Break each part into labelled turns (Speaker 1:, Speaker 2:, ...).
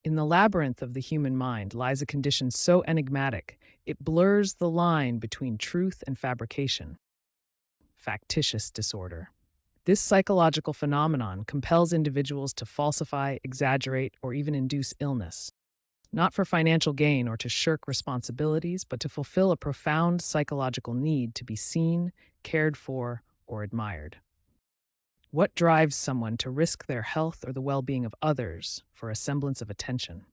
Speaker 1: In the labyrinth of the human mind lies a condition so enigmatic, it blurs the line between truth and fabrication. Factitious disorder. This psychological phenomenon compels individuals to falsify, exaggerate, or even induce illness, not for financial gain or to shirk responsibilities, but to fulfill a profound psychological need to be seen, cared for, or admired. What drives someone to risk their health or the well being of others for a semblance of attention?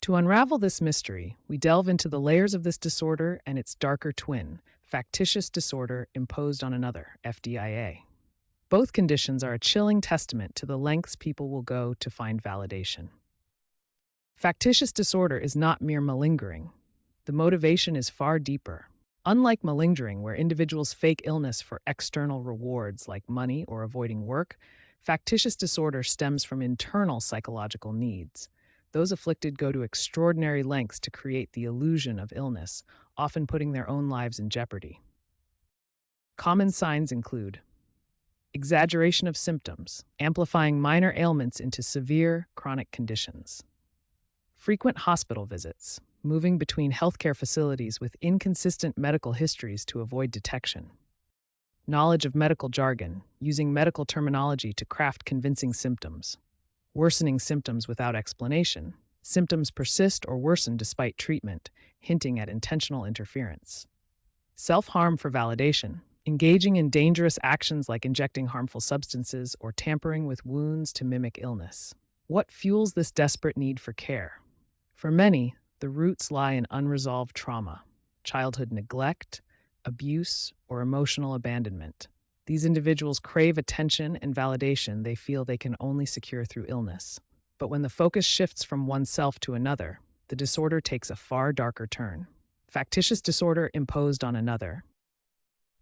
Speaker 1: To unravel this mystery, we delve into the layers of this disorder and its darker twin, factitious disorder imposed on another, FDIA. Both conditions are a chilling testament to the lengths people will go to find validation. Factitious disorder is not mere malingering. The motivation is far deeper. Unlike malingering, where individuals fake illness for external rewards like money or avoiding work, factitious disorder stems from internal psychological needs. Those afflicted go to extraordinary lengths to create the illusion of illness, often putting their own lives in jeopardy. Common signs include exaggeration of symptoms, amplifying minor ailments into severe chronic conditions. Frequent hospital visits, moving between healthcare facilities with inconsistent medical histories to avoid detection. Knowledge of medical jargon, using medical terminology to craft convincing symptoms. Worsening symptoms without explanation. Symptoms persist or worsen despite treatment, hinting at intentional interference. Self-harm for validation, engaging in dangerous actions like injecting harmful substances or tampering with wounds to mimic illness. What fuels this desperate need for care? For many, the roots lie in unresolved trauma, childhood neglect, abuse, or emotional abandonment. These individuals crave attention and validation they feel they can only secure through illness. But when the focus shifts from oneself to another, the disorder takes a far darker turn. Factitious disorder imposed on another.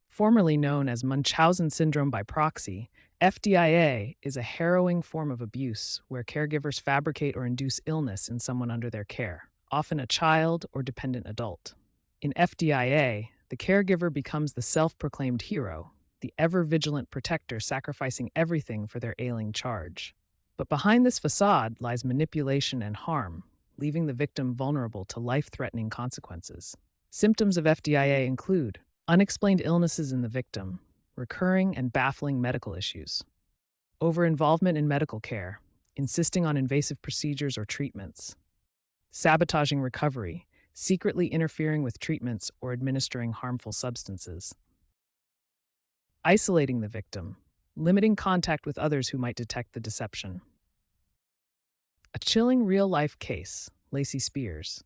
Speaker 1: Formerly known as Munchausen syndrome by proxy, FDIA is a harrowing form of abuse where caregivers fabricate or induce illness in someone under their care, often a child or dependent adult. In FDIA, the caregiver becomes the self-proclaimed hero, the ever-vigilant protector sacrificing everything for their ailing charge. But behind this facade lies manipulation and harm, leaving the victim vulnerable to life-threatening consequences. Symptoms of FDIA include unexplained illnesses in the victim, recurring and baffling medical issues, over-involvement in medical care, insisting on invasive procedures or treatments, sabotaging recovery, secretly interfering with treatments or administering harmful substances, isolating the victim, limiting contact with others who might detect the deception. A chilling real-life case, Lacey Spears.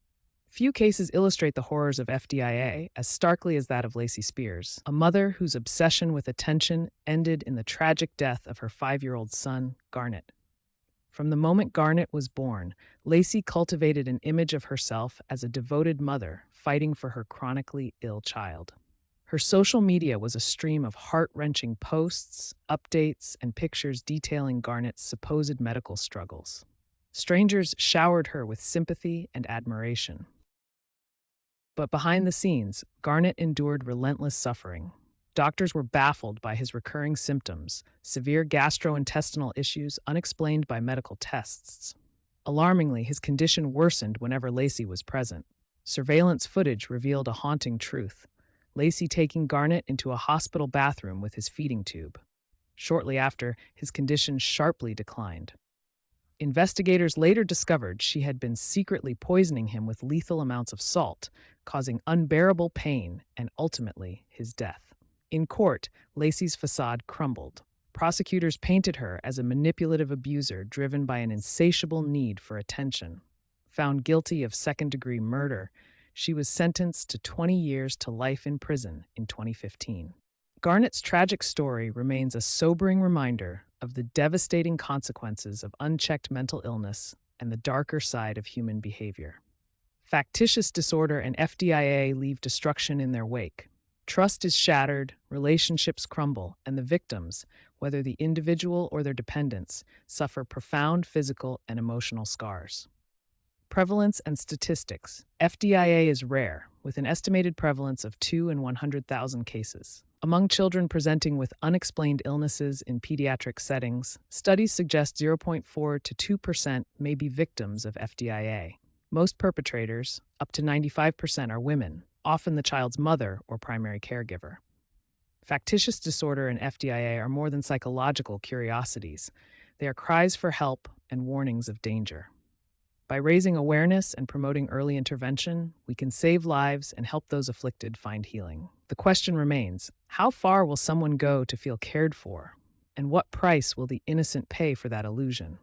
Speaker 1: Few cases illustrate the horrors of FDIA as starkly as that of Lacey Spears, a mother whose obsession with attention ended in the tragic death of her 5-year-old son, Garnet. From the moment Garnet was born, Lacey cultivated an image of herself as a devoted mother fighting for her chronically ill child. Her social media was a stream of heart-wrenching posts, updates, and pictures detailing Garnet's supposed medical struggles. Strangers showered her with sympathy and admiration. But behind the scenes, Garnet endured relentless suffering. Doctors were baffled by his recurring symptoms, severe gastrointestinal issues unexplained by medical tests. Alarmingly, his condition worsened whenever Lacey was present. Surveillance footage revealed a haunting truth: Lacey taking Garnet into a hospital bathroom with his feeding tube. Shortly after, his condition sharply declined. Investigators later discovered she had been secretly poisoning him with lethal amounts of salt, causing unbearable pain and ultimately his death. In court, Lacey's facade crumbled. Prosecutors painted her as a manipulative abuser driven by an insatiable need for attention. Found guilty of second-degree murder, she was sentenced to 20 years to life in prison in 2015. Garnet's tragic story remains a sobering reminder of the devastating consequences of unchecked mental illness and the darker side of human behavior. Factitious disorder and FDIA leave destruction in their wake. Trust is shattered, relationships crumble, and the victims, whether the individual or their dependents, suffer profound physical and emotional scars. Prevalence and statistics. FDIA is rare, with an estimated prevalence of 2 in 100,000 cases. Among children presenting with unexplained illnesses in pediatric settings, studies suggest 0.4 to 2% may be victims of FDIA. Most perpetrators, up to 95%, are women, often the child's mother or primary caregiver. Factitious disorder and FDIA are more than psychological curiosities. They are cries for help and warnings of danger. By raising awareness and promoting early intervention, we can save lives and help those afflicted find healing. The question remains, how far will someone go to feel cared for? And what price will the innocent pay for that illusion?